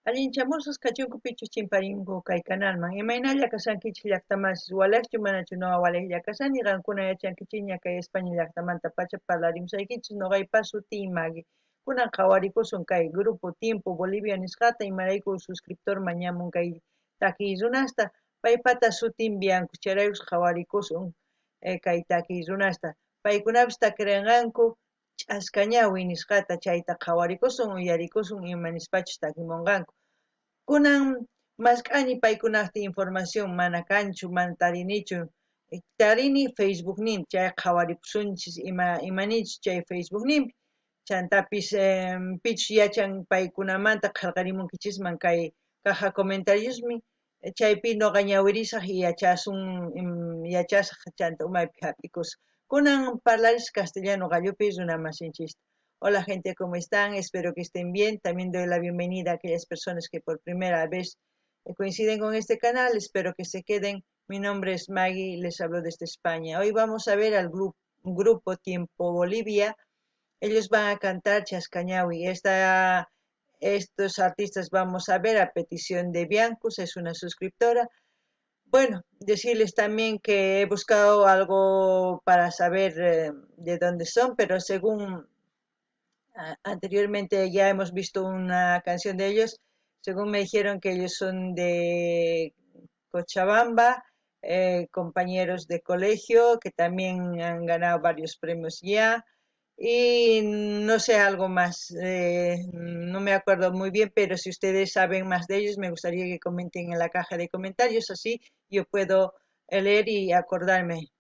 Allinchamusas kachunku pichus chimparingu kay kanalman. Imaynalla kasankichik llaqtamansis walachu manachu no walay kasani qankuna yachankichik ña kay España llaqtamanta pacha parlarimsaykichis noqaypas sutii Magui. Kunan qhawarikusun kay Grupo Tiempo Bolivia nisqata imarayku suscriptor mañamun kay takiy runasta paypata sutin Bianco chayraykus qhawarikusun kay takiy runasta. Paykunapis takirinqanku ch'askañawi nisqata chayta qhawarikusun uyarikusun ima nispachus takimunqanku. Kunan mask'ani paykunaqti información mana kanchu mana tarinichu tarini Facebook nin chay qhawaripusunchis imanichus chay Facebook ninpi chantapis pichus yachan paykunamanta qillqarimunkichisman kay caja comentariosmi chaypi noqa ñawirisaq yachasun yachasaq chanta umaypi hap'ikusun kunan parlarish castellano gallupi runamasinchista. Hola gente, ¿cómo están? Espero que estén bien. También doy la bienvenida a aquellas personas que por primera vez coinciden con este canal. Espero que se queden. Mi nombre es Maggie y les hablo desde España. Hoy vamos a ver al grupo Tiempo Bolivia. Ellos van a cantar Chascañahui. Estos artistas vamos a ver a petición de Biancus, es una suscriptora. Bueno, decirles también que he buscado algo para saber de dónde son, pero según anteriormente ya hemos visto una canción de ellos, según me dijeron que ellos son de Cochabamba, compañeros de colegio que también han ganado varios premios ya, y no sé algo más, no me acuerdo muy bien, pero si ustedes saben más de ellos me gustaría que comenten en la caja de comentarios, así yo puedo leer y acordarme.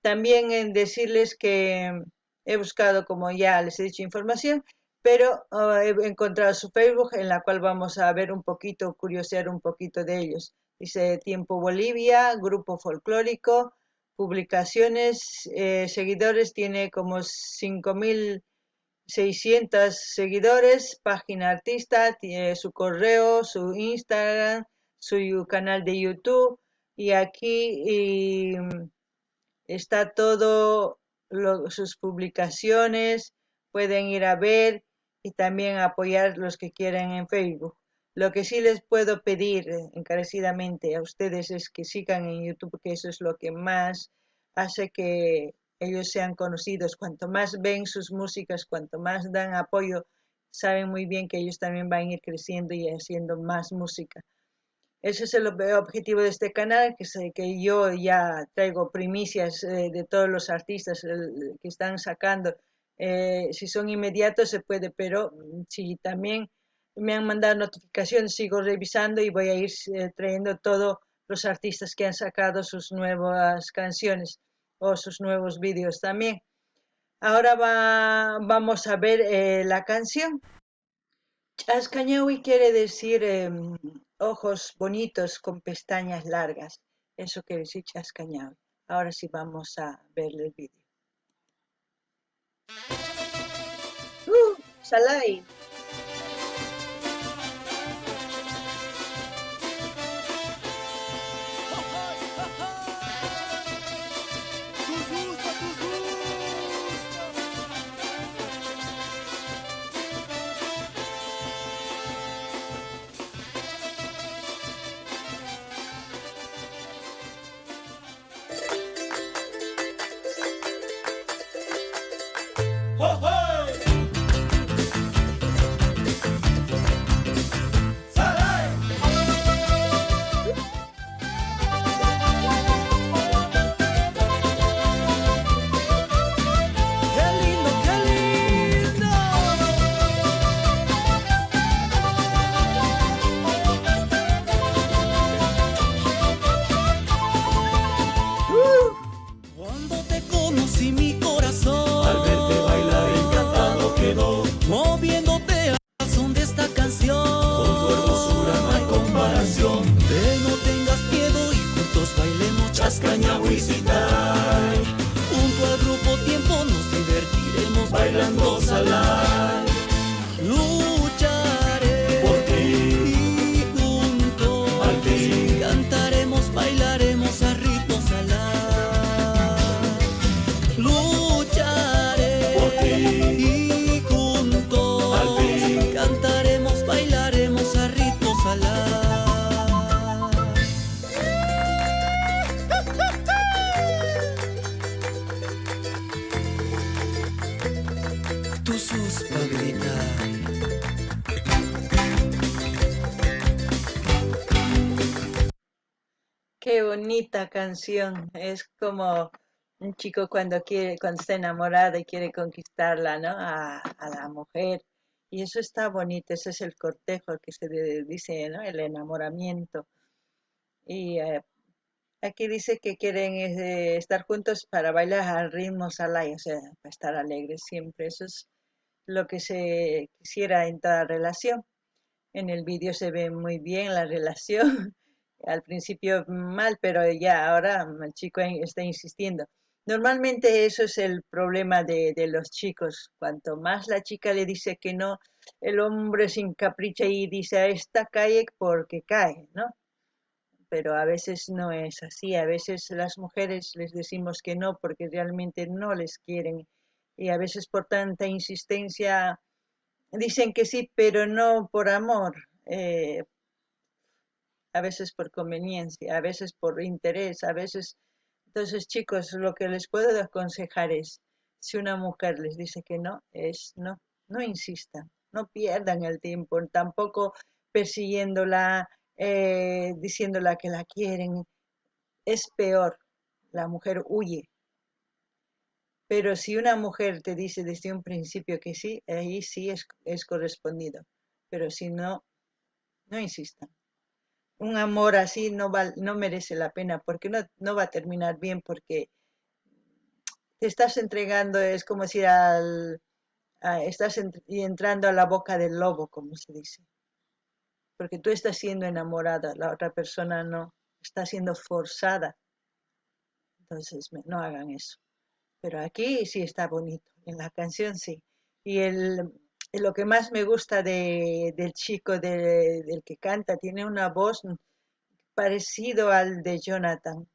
También en decirles que he buscado, como ya les he dicho, información, pero he encontrado su Facebook en la cual vamos a ver un poquito, curiosear un poquito de ellos. Dice Tiempo Bolivia, grupo folclórico, publicaciones, seguidores, tiene como 5.600 seguidores, página artista, tiene su correo, su Instagram, su canal de YouTube, y aquí está todo sus publicaciones, pueden ir a ver y también apoyar los que quieran en Facebook. Lo que sí les puedo pedir encarecidamente a ustedes es que sigan en YouTube, porque eso es lo que más hace que ellos sean conocidos. Cuanto más ven sus músicas, cuanto más dan apoyo, saben muy bien que ellos también van a ir creciendo y haciendo más música. Ese es el objetivo de este canal, que yo ya traigo primicias de todos los artistas que están sacando. Si son inmediatos se puede, pero si también me han mandado notificaciones, sigo revisando y voy a ir trayendo todos los artistas que han sacado sus nuevas canciones o sus nuevos vídeos también. Ahora vamos a ver la canción. Chascañahui quiere decir ojos bonitos con pestañas largas. Eso quiere decir Chascañahui. Ahora sí vamos a ver el vídeo. Salai. Qué bonita canción. Es como un chico cuando está enamorado y quiere conquistarla, ¿no? A la mujer. Y eso está bonito, ese es el cortejo que dice, ¿no? El enamoramiento. Y aquí dice que quieren estar juntos para bailar al ritmo salai, o sea, para estar alegres siempre. Eso es lo que se quisiera en toda relación. En el vídeo se ve muy bien la relación. Al principio mal, pero ya ahora el chico está insistiendo. Normalmente eso es el problema de los chicos. Cuanto más la chica le dice que no, el hombre se encapricha y dice a esta cae porque cae, ¿no? Pero a veces no es así. A veces las mujeres les decimos que no porque realmente no les quieren. Y a veces por tanta insistencia dicen que sí, pero no por amor. A veces por conveniencia, a veces por interés, a veces... Entonces, chicos, lo que les puedo aconsejar es, si una mujer les dice que no, es no, no insistan, no pierdan el tiempo, tampoco persiguiéndola, diciéndola que la quieren, es peor, la mujer huye. Pero si una mujer te dice desde un principio que sí, ahí sí es correspondido. Pero si no, no insistan. Un amor así no merece la pena porque no va a terminar bien porque te estás entregando, es como si estás entrando a la boca del lobo, como se dice, porque tú estás siendo enamorada, la otra persona no, está siendo forzada, entonces no hagan eso. Pero aquí sí está bonito, en la canción sí. Y lo que más me gusta del chico del que canta, tiene una voz parecido al de Jonathan,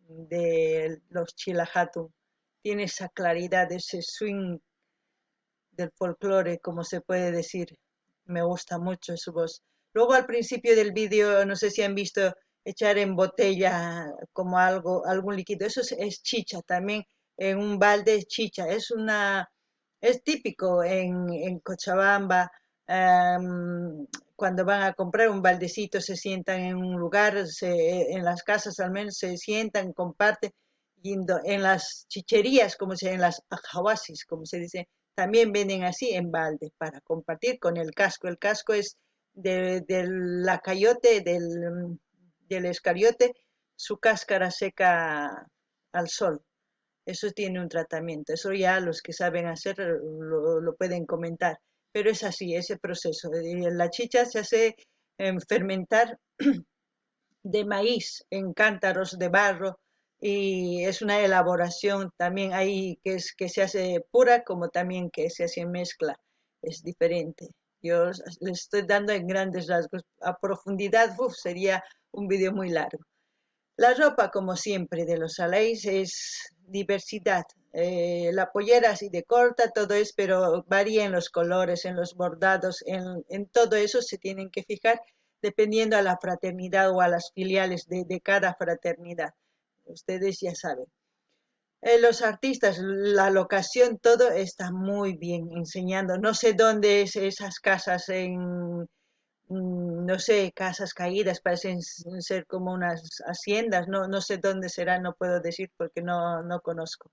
de los Chilajatu. Tiene esa claridad, ese swing del folclore, como se puede decir. Me gusta mucho su voz. Luego al principio del vídeo, no sé si han visto echar en botella como algún líquido. Eso es chicha, también en un balde es chicha. Es típico en Cochabamba. Cuando van a comprar un baldecito se sientan en un lugar, en las casas al menos se sientan, comparten, y en las chicherías, en las pajawasis, como se dice, también venden así en balde para compartir con el casco. El casco es del lacayote, del escariote, su cáscara seca al sol. Eso tiene un tratamiento. Eso ya los que saben hacer lo pueden comentar. Pero es así, ese proceso. La chicha se hace fermentar de maíz en cántaros de barro y es una elaboración también ahí que se hace pura como también que se hace en mezcla. Es diferente. Yo les estoy dando en grandes rasgos. A profundidad, sería un vídeo muy largo. La ropa, como siempre, de los Alays es diversidad. La pollera así de corta, todo es, pero varía en los colores, en los bordados, en todo eso se tienen que fijar dependiendo a la fraternidad o a las filiales de cada fraternidad. Ustedes ya saben. Los artistas, la locación, todo está muy bien enseñando. No sé dónde es esas casas no sé, casas caídas, parecen ser como unas haciendas, no sé dónde será, no puedo decir porque no conozco.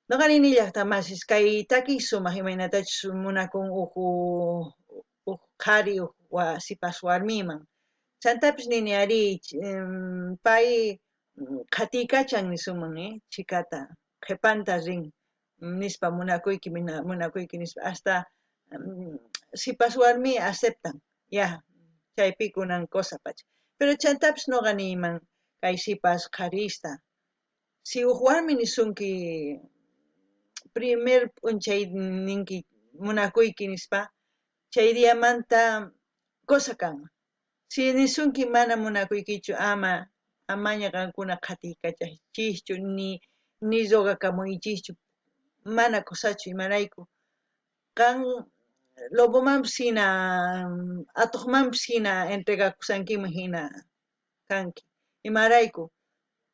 No ganin llaqtamas kay takisumaq imaynatachus munakun uq qhari sipas warmiman. Chantapis nini ari pay qhatiykachan nisumun chikata qhipanta rin nispa munakuyki nispa hasta sipas warmi aceptan ya chaypi kunan cosa pacha. Pero chantapis noqa niyman kay sipas qharista si uq warmi nisunki primer p'unchay ninki munakuyki nispa chay diamanta cosa kan. Si nisunki mana munakuykichu amaña qankuna qhatiykachachischu ni rogakamuychischu mana kusachu imarayku kan lobomanpis hina atuqmanpis hina entregakusankiman hina kanki imarayku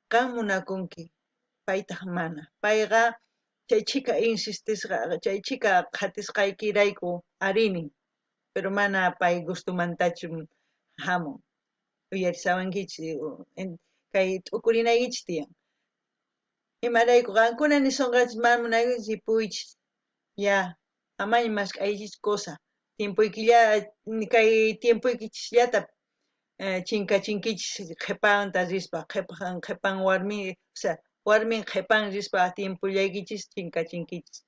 kan munakunki paytaq mana payqa chay chika insistisqa chay chika qhatisqaykirayku arinin pero mana pay gustumantachu hamun uyarisawankichis kay t'ukurinaykichis tiyan. Imarayku qankuna nisonqachis mamunayku sipuychis. Ya, amaña mask'aychis cosa. Timpuykilla kay tiempuykichillata chinkachinkichis qhipanta rispa qhipan warmi, o sea, warmin qhipan rispa tiempullaykichis chinkachinkichis.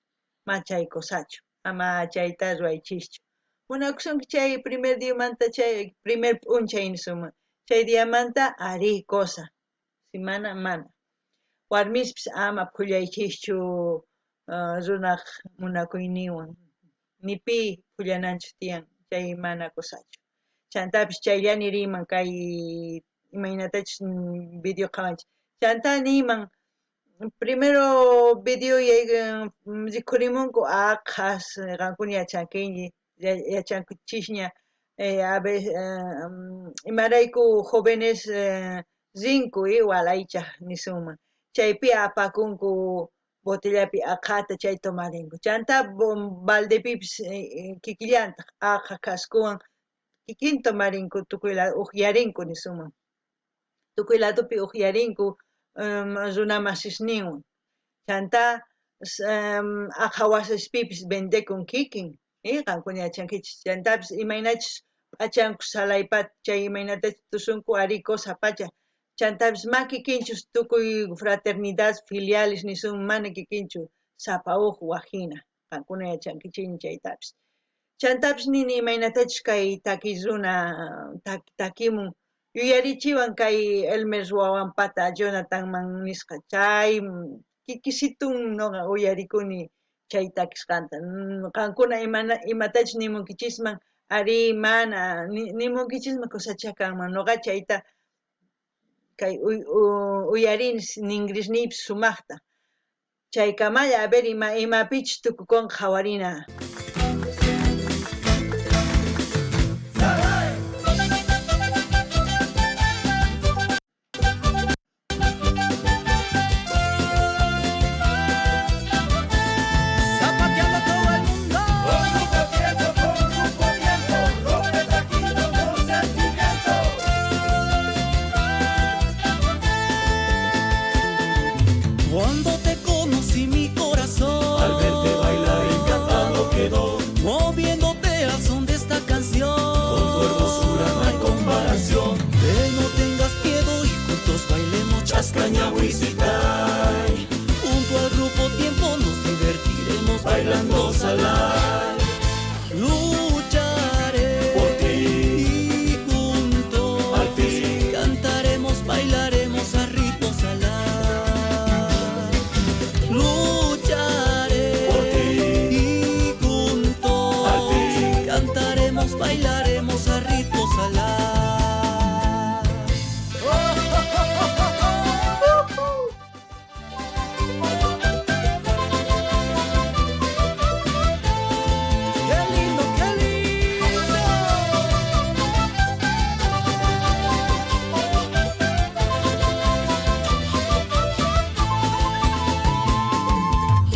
Ma chay cosachu, ama chayta ruaychischu. Munakusunki chay primer diamanta chay primer p'unchay nisuma. Chay diamanta ari cosa, simana mana. Warmispis ama phullaychischu runaq munakuyniwan. Nipi pullananchu tiyan chay mana cosachu. Chantapis chayllani riman kay imaynatachus video qawanchik. Chanta niman primero video rikhurimunku aqhas qankuna yachankinki yachanchishña a veces imarayku jóvenes rinku walaychaq nisuma. Chaypi apakunku botellapi aqhata chay tomarinku. Chanta baldepipis kikillantaq aqha kaskuwan kikin tomarinku tukuy lado uqllarinku nisuma. Tukuy ladopi uqllarinku runa masisninwan. Chanta aqha wasispipis vendekun kikin qankuna yachankichis. Chantapis imaynachus p'achanku salaypata chay imaynatachus tusunku ari cosa pacha. Chantapis ma kikinchus tukuy fraternidad filiales nisuma mana kikinchu sapa huk wajina qankuna yachankichini chaytapis. Chantapis nini imaynatachus kay takiy runa takimun yuyarichiwan kay Elmer Wawanpata Jonathanman nisqa chay kikisitun nuqa uyarikuni chay takisqanta qankuna imatachus nimunkichisman ari mana nimunkichisman cosachakanman nuqa chayta kay uyarini ninrisniypis sumaqta chaykamaya a ver imapichus tukukunqa hawarina. Cuando te conocí mi corazón, al verte bailar encantado quedó, moviéndote al son de esta canción. con tu hermosura no hay comparación. Que no tengas miedo y juntos bailemos Chascañahuisitay, junto al grupo Tiempo nos divertiremos bailando salay, lucharé por ti, y juntos al fin, cantaremos, bailaremos a ritmo salay. Lucharé por ti, y juntos al fin, cantaremos, bailaremos a ritmo salay. ¡Qué lindo, qué lindo!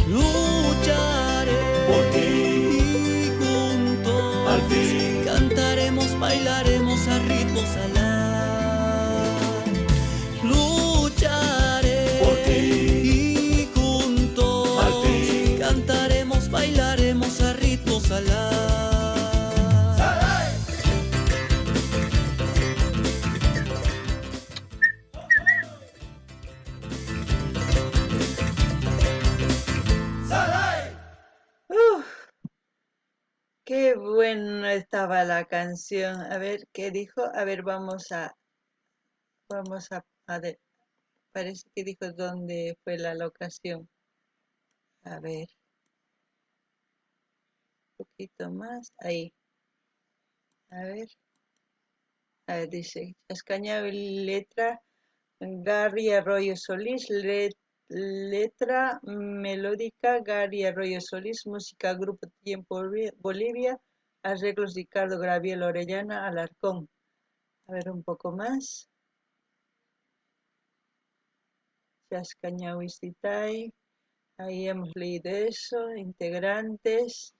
Lucharé por ti, y juntos al fin, cantaremos, bailaremos a ritmo salay. Lucharé por ti, y juntos al fin, cantaremos, bailaremos a ritmo salay. Qué buena estaba la canción. A ver, ¿qué dijo? A ver, a ver, parece que dijo dónde fue la locación. A ver, un poquito más, ahí. A ver, dice, Escañado letra, Gary Arroyo Solís, letra melódica, Gary Arroyo Solís, música Grupo Tiempo Bolivia, arreglos Ricardo Graviel Orellana, Alarcón. A ver un poco más. Chascañahuistitay, ahí hemos leído eso, integrantes,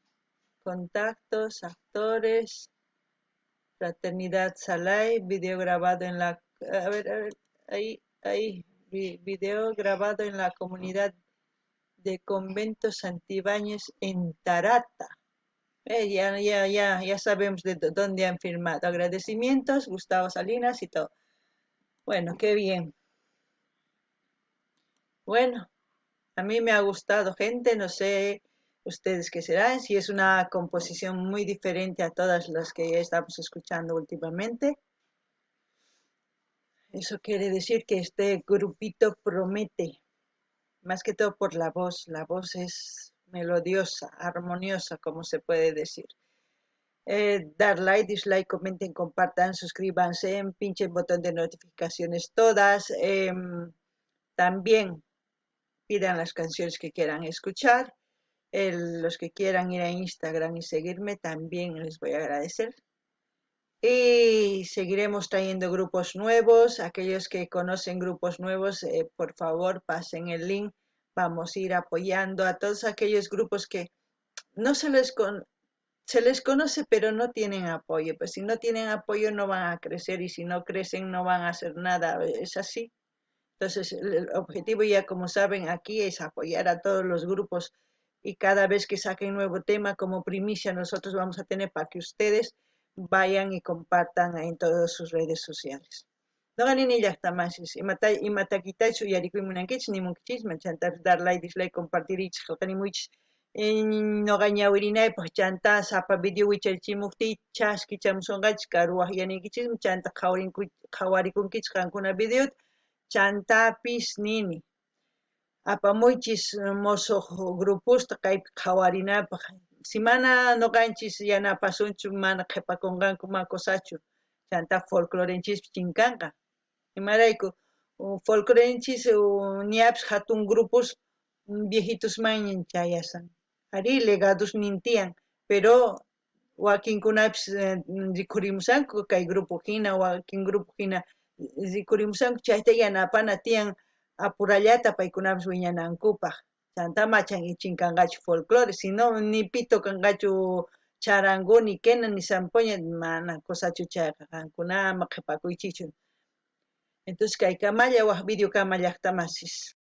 contactos, actores, Fraternidad Salay, video grabado en la... A ver, ahí Ahí, video grabado en la comunidad de Convento Santibáñez en Tarata. Ya sabemos de dónde han firmado. Agradecimientos, Gustavo Salinas y todo. Bueno, qué bien. Bueno, a mí me ha gustado, gente, no sé ustedes qué serán, si es una composición muy diferente a todas las que estamos escuchando últimamente. Eso quiere decir que este grupito promete, más que todo por la voz es melodiosa, armoniosa, como se puede decir. Dar like, dislike, comenten, compartan, suscríbanse, pinchen botón de notificaciones todas. También pidan las canciones que quieran escuchar. Los que quieran ir a Instagram y seguirme también les voy a agradecer. Y seguiremos trayendo grupos nuevos. Aquellos que conocen grupos nuevos, por favor pasen el link. Vamos a ir apoyando a todos aquellos grupos que no se les conoce pero no tienen apoyo. Pues si no tienen apoyo no van a crecer y si no crecen no van a hacer nada. Es así. Entonces, el objetivo ya como saben aquí es apoyar a todos los grupos y cada vez que saquen nuevo tema como primicia nosotros vamos a tener para que ustedes vayan y compartan en todas sus redes sociales. No ganen ni llaqtamasis, y mataquitachu yarikuimunankichis ni munkichis, manchantas dar like, dislike, compartir y chilqanimuichis. No gañawirinaypaq chanta sapa video wicharchimukti chaski chamsonqachis karuwaq yanikichis chanta qhawarikunkichis qankuna video chantapis nini apamuychis musuq grupusta kaypi qhawarinapaq si mana nuqanchis yanapasunchu mana qhipakunqanku makusachu chanta folclorenchis chinkanqa imarayku folclorenchis ñapis hatun grupos viejitos mayña chayasan ari legados nintiyan pero wakinkunapis rikurimusanku kay grupo hina wakin grupo hina rikurimusanku chayta yanapana tiyan apurallata paykunapas wiñanankupaq chanta machan chinkanqachu folclore sino ni pito kanqachu charangu ni quena ni sampuña mana kusachu chayqa qankuna ama qhipakuychichu entonces kay kamalla waq video kama llaqtamasis